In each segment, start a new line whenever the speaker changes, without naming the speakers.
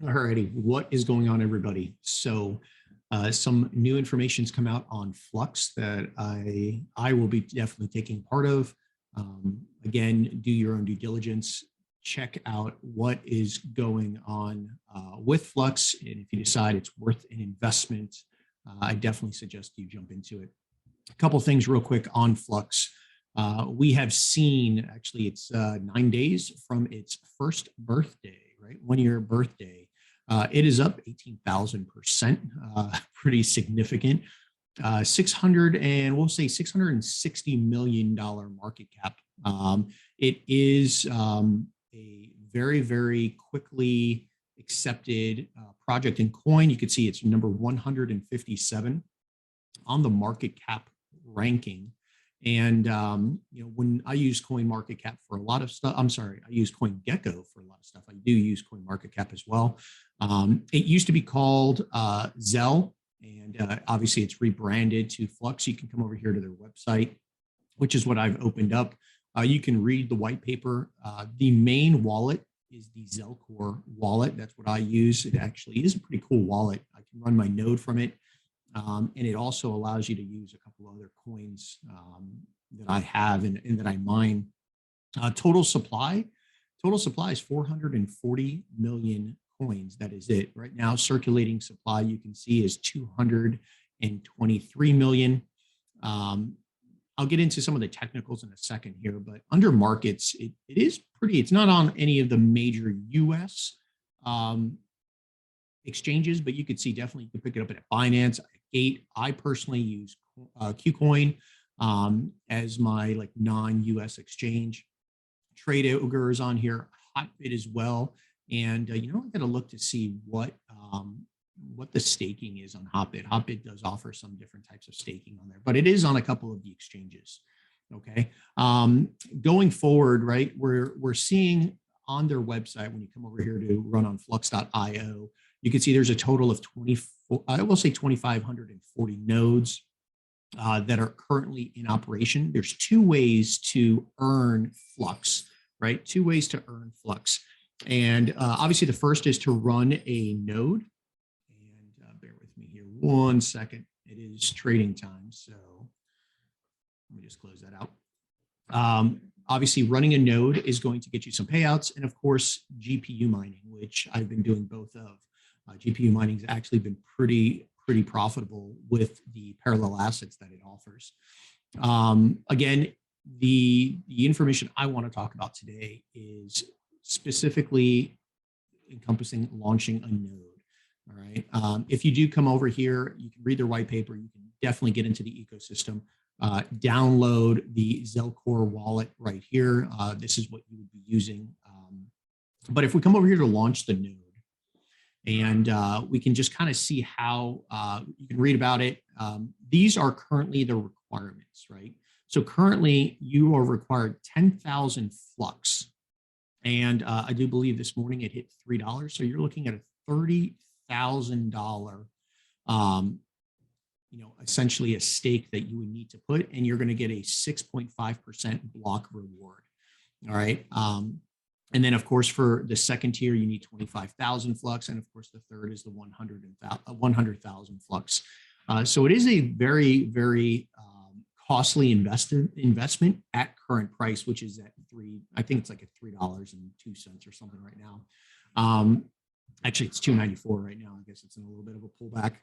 Alrighty, what is going on, everybody? So, some new information's come out on Flux that I will be definitely taking part of. Again, do your own due diligence. Check out what is going on with Flux, and if you decide it's worth an investment, I definitely suggest you jump into it. A couple things real quick on Flux. We have seen, actually, it's 9 days from its first birthday, right? 1 year birthday. It is up 18,000%, pretty significant. 600 and we'll say $660 million market cap. It is a very, very quickly accepted project in coin. You can see it's number 157 on the market cap ranking. And when I use Coin Market Cap for a lot of stuff, I'm sorry, I use Coin Gecko for a lot of stuff. I do use Coin Market Cap as well. It used to be called Zell, and obviously it's rebranded to Flux. You can come over here to their website, which is what I've opened up. You can read the white paper. The main wallet is the Zellcore wallet. That's what I use. It actually is a pretty cool wallet. I can run my node from it. And it also allows you to use a couple other coins that I have and that I mine. Total supply is 440 million coins. That is it. Right now, circulating supply, you can see, is 223 million. I'll get into some of the technicals in a second here, but under markets, it is pretty, it's not on any of the major US exchanges, but you could see definitely you can pick it up at Binance, at Gate. I personally use KuCoin as my non-US exchange. Trade Ogre is on here, Hotbit as well, and I got to look to see what the staking is on Hotbit. Hotbit does offer some different types of staking on there, but it is on a couple of the exchanges. Okay, going forward, right? We're seeing on their website, when you come over here to run on flux.io, you can see there's a total of 2,540 nodes that are currently in operation. There's two ways to earn Flux, right? Two ways to earn Flux. And obviously the first is to run a node. And bear with me here 1 second. It is trading time. So let me just close that out. Obviously, running a node is going to get you some payouts, and of course, GPU mining, which I've been doing both of. GPU mining has actually been pretty profitable with the parallel assets that it offers. Again, the information I want to talk about today is specifically encompassing launching a node. All right. If you do come over here, you can read their white paper. You can definitely get into the ecosystem. Download the Zellcore wallet right here. This is what you would be using. But if we come over here to launch the node, and we can just kind of see how you can read about it. These are currently the requirements, right? So currently you are required 10,000 Flux. And I do believe this morning it hit $3. So you're looking at a $30,000 essentially a stake that you would need to put, and you're going to get a 6.5% block reward. All right. And then, of course, for the second tier, you need 25,000 Flux. And of course, the third is the 100,000 Flux. So it is a very, very costly investment at current price, which is at I think it's like at $3.02 or something right now. Actually, it's $2.94 right now. I guess it's in a little bit of a pullback.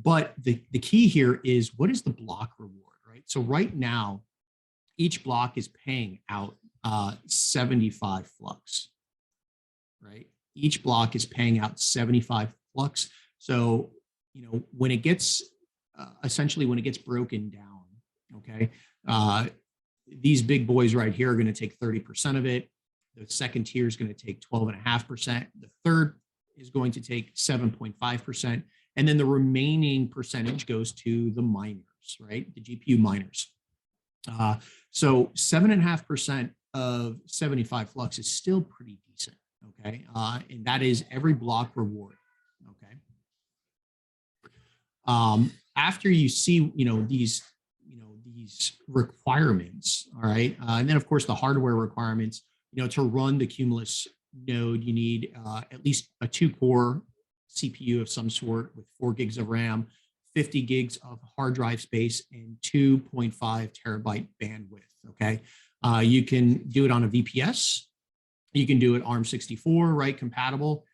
But the key here is, what is the block reward, right? So right now, each block is paying out 75 Flux, right? Each block is paying out 75 Flux. So, when it gets, essentially when it gets broken down, okay, these big boys right here are going to take 30% of it. The second tier is going to take 12.5%. The third is going to take 7.5%. And then the remaining percentage goes to the miners, right? The GPU miners. So 7.5% of 75 Flux is still pretty decent, okay? And that is every block reward, okay? After you see, these requirements, all right? And then of course the hardware requirements, to run the Cumulus node, you need at least a 2-core CPU of some sort with 4 gigs of RAM, 50 gigs of hard drive space, and 2.5 terabyte bandwidth. Okay. You can do it on a VPS. You can do it ARM64, right? Compatible.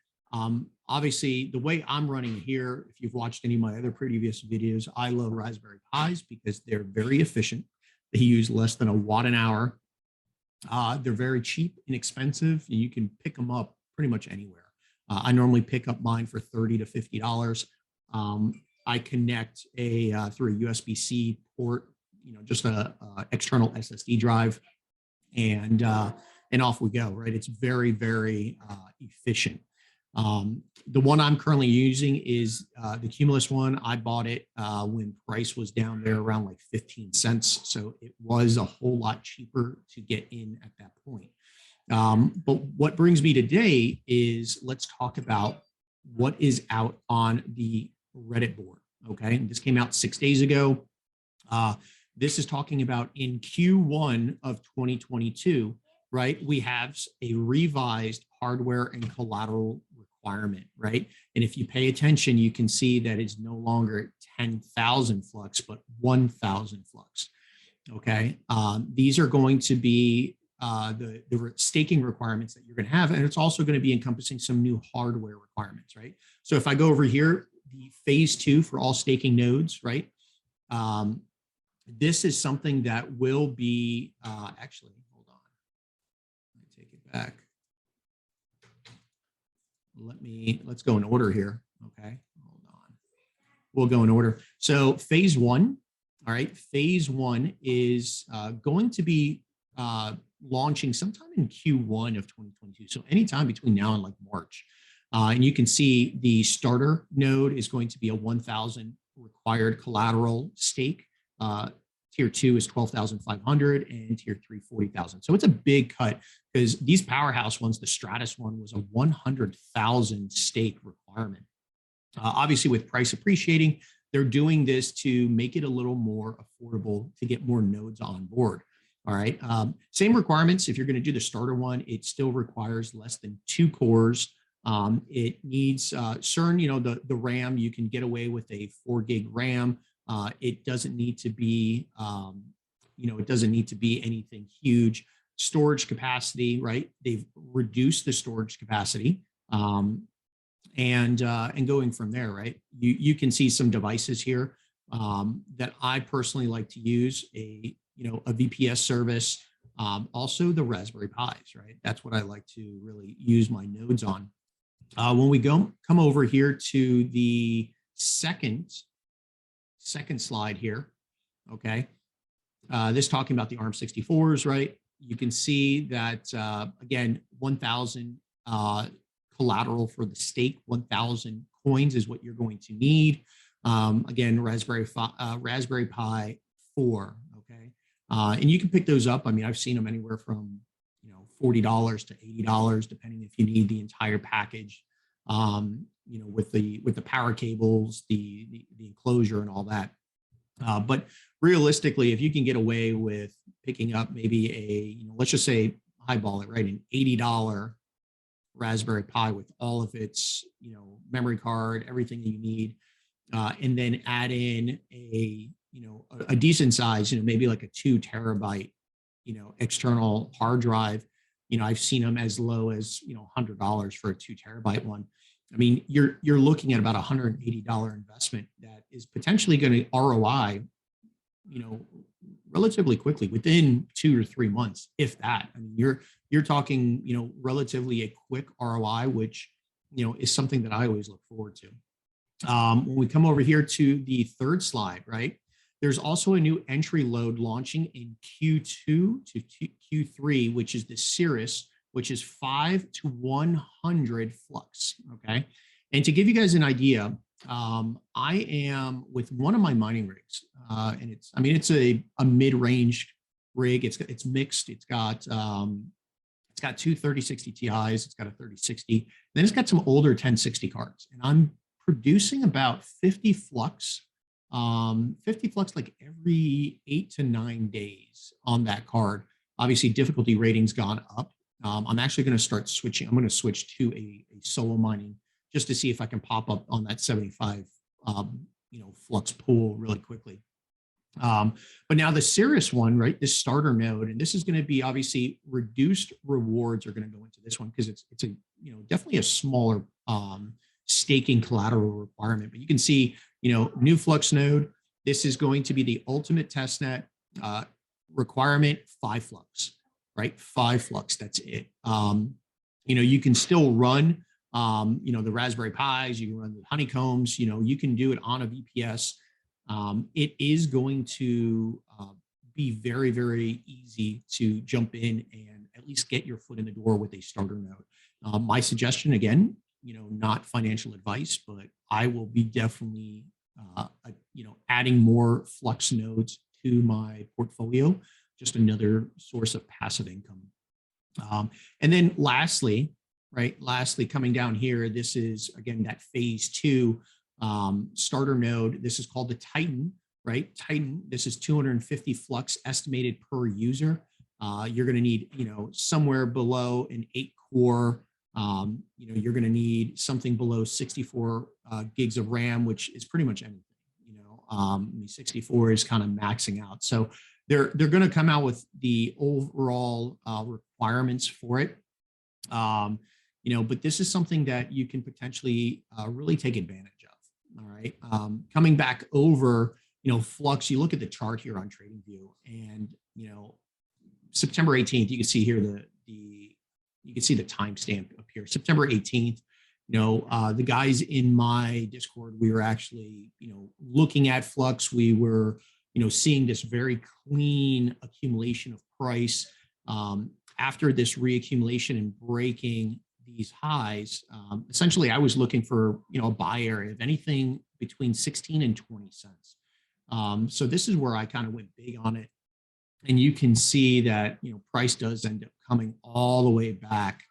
Obviously, the way I'm running here, if you've watched any of my other previous videos, I love Raspberry Pis because they're very efficient. They use less than a watt an hour. They're very cheap, inexpensive, and you can pick them up pretty much anywhere. I normally pick up mine for $30 to $50. I connect through a USB-C port, just a external SSD drive, and off we go. Right, it's very, very efficient. The one I'm currently using is the Cumulus one. I bought it when price was down there around like 15 cents. So it was a whole lot cheaper to get in at that point. But what brings me today is let's talk about what is out on the Reddit board. Okay. And this came out 6 days ago. This is talking about in Q1 of 2022, right? We have a revised hardware and collateral requirement, right? And if you pay attention, you can see that it's no longer 10,000 flux, but 1,000 flux. Okay. These are going to be the staking requirements that you're going to have. And it's also going to be encompassing some new hardware requirements, right? So if I go over here, the phase 2 for all staking nodes, right? This is something that will be actually, hold on, let me take it back. Let's go in order here. Okay, hold on. We'll go in order. So phase 1, all right, phase 1 is going to be launching sometime in Q1 of 2022. So anytime between now and like March. And you can see the starter node is going to be a 1,000 required collateral stake. Tier 2 is 12,500 and tier 3, 40,000. So it's a big cut because these powerhouse ones, the Stratus one was a 100,000 stake requirement. Obviously with price appreciating, they're doing this to make it a little more affordable to get more nodes on board. All right. Same requirements. If you're going to do the starter one, it still requires less than 2 cores. It needs CERN, the RAM, you can get away with a 4 gig RAM. It doesn't need to be, it doesn't need to be anything huge. Storage capacity, right? They've reduced the storage capacity, and going from there, right? You can see some devices here that I personally like to use, a VPS service, also the Raspberry Pis, right? That's what I like to really use my nodes on. When we come over here to the second slide here, okay, this talking about the ARM64s, right? You can see that, again, 1,000 collateral for the stake, 1,000 coins is what you're going to need. Again, Raspberry Pi 4, okay? And you can pick those up. I mean, I've seen them anywhere from, $40 to $80, depending if you need the entire package, with the power cables, the enclosure and all that. But realistically, if you can get away with picking up maybe let's just say highball it, right, an $80 Raspberry Pi with all of its, memory card, everything you need, and then add in a decent size, maybe like a 2 terabyte, external hard drive. I've seen them as low as, $100 for a 2 terabyte one. I mean, you're looking at about $180 investment that is potentially going to ROI, relatively quickly within 2 or 3 months, if that. I mean, you're talking, relatively a quick ROI, which, is something that I always look forward to. When we come over here to the third slide, right? There's also a new entry load launching in Q2 to Q3, which is the Cirrus, which is 5 to 100 flux, okay? And to give you guys an idea, I am with one of my mining rigs, and it's a mid-range rig. It's mixed. It's got 2 3060 Ti's. It's got a 3060. Then it's got some older 1060 cards, and I'm producing about 50 flux like every 8 to 9 days on that card. Obviously, difficulty rating's gone up. I'm actually going to start switching. I'm going to switch to a solo mining just to see if I can pop up on that 75, Flux pool really quickly. But now the serious one, right? This starter node, and this is going to be obviously reduced rewards are going to go into this one because it's a definitely a smaller staking collateral requirement. But you can see new Flux node. This is going to be the ultimate testnet requirement 5 Flux, right? 5 Flux. That's it. You can still run the Raspberry Pis. You can run the Honeycombs. You can do it on a VPS. It is going to be very, very easy to jump in and at least get your foot in the door with a starter node. My suggestion, again, not financial advice, but I will be definitely, adding more Flux nodes to my portfolio, just another source of passive income. And then lastly, coming down here, this is, again, that phase 2 starter node. This is called the Titan, right? Titan, this is 250 Flux estimated per user. You're going to need, somewhere below an 8-core. You're going to need something below 64 gigs of RAM, which is pretty much anything. 64 is kind of maxing out. So they're going to come out with the overall requirements for it. But this is something that you can potentially really take advantage of. All right. Coming back over, Flux, you look at the chart here on TradingView, and September 18th, you can see here you can see the timestamp up here. September 18th. The guys in my Discord, we were actually, looking at Flux. We were, seeing this very clean accumulation of price. After this reaccumulation and breaking these highs, essentially I was looking for, a buy area of anything between 16 and 20 cents. So this is where I kind of went big on it. And you can see that, price does end up coming all the way back,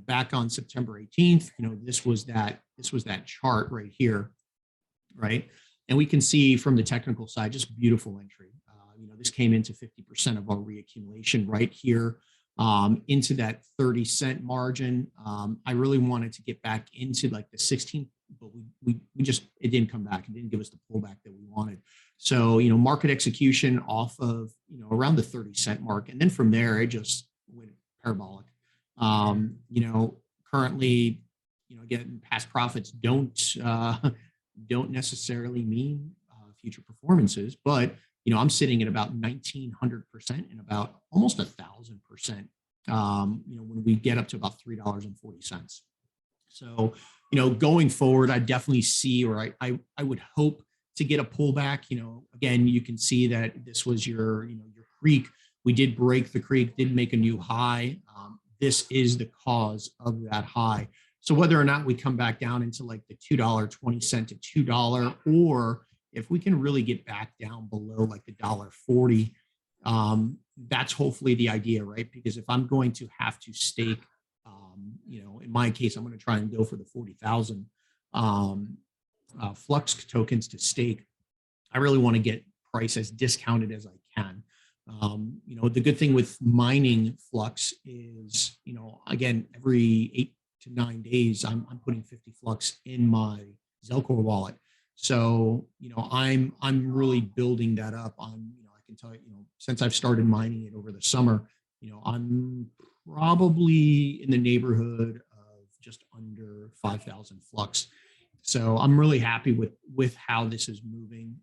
back on September 18th. This was that chart right here, right? And we can see from the technical side, just beautiful entry. This came into 50% of our reaccumulation right here, into that 30-cent margin. I really wanted to get back into like the 16, but we just, it didn't come back. It didn't give us the pullback that we wanted. So, market execution off of, around the 30-cent mark. And then from there, it just went parabolic. Currently, again, past profits don't necessarily mean future performances, but I'm sitting at about 1,900% and about almost 1,000%. When we get up to about $3.40. So, going forward, I definitely see, or I would hope to get a pullback. Again, you can see that this was your creek. We did break the creek, did make a new high. This is the cause of that high. So whether or not we come back down into like the $2.20 to $2, or if we can really get back down below like the $1.40, that's hopefully the idea, right? Because if I'm going to have to stake, in my case, I'm going to try and go for the 40,000 Flux tokens to stake. I really want to get price as discounted as I can. The good thing with mining Flux is, again, every 8 to 9 days, I'm putting 50 Flux in my Zelcore wallet. So, I'm really building that up on, I can tell you, since I've started mining it over the summer, I'm probably in the neighborhood of just under 5,000 Flux. So I'm really happy with how this is moving.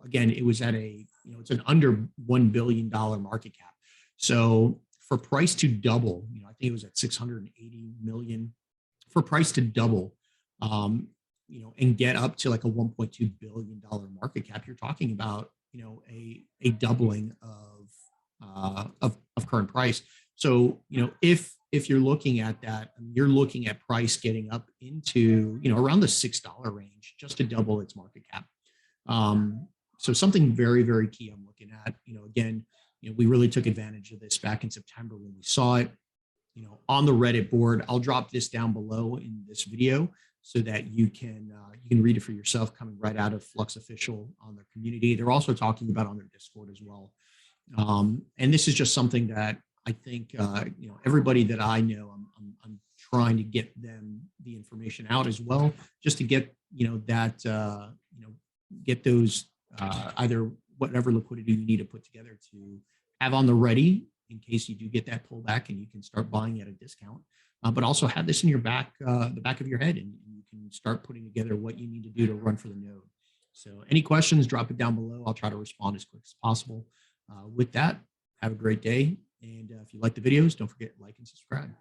Again, it was at it's an under $1 billion market cap. So for price to double, I think it was at 680 million. For price to double, and get up to like a $1.2 billion market cap, you're talking about, a doubling of current price. So, if you're looking at that, you're looking at price getting up into, around the $6 range just to double its market cap. So something very, very key I'm looking at, again, we really took advantage of this back in September when we saw it, on the Reddit board. I'll drop this down below in this video so that you can read it for yourself, coming right out of Flux Official on their community. They're also talking about on their Discord as well. And this is just something that I think everybody that I know, I'm trying to get them the information out as well, just to get get those either whatever liquidity you need to put together to have on the ready in case you do get that pullback and you can start buying at a discount. But also have this in your the back of your head, and you can start putting together what you need to do to run for the node. So any questions, drop it down below. I'll try to respond as quick as possible. With that, have a great day. And if you like the videos, don't forget to like and subscribe.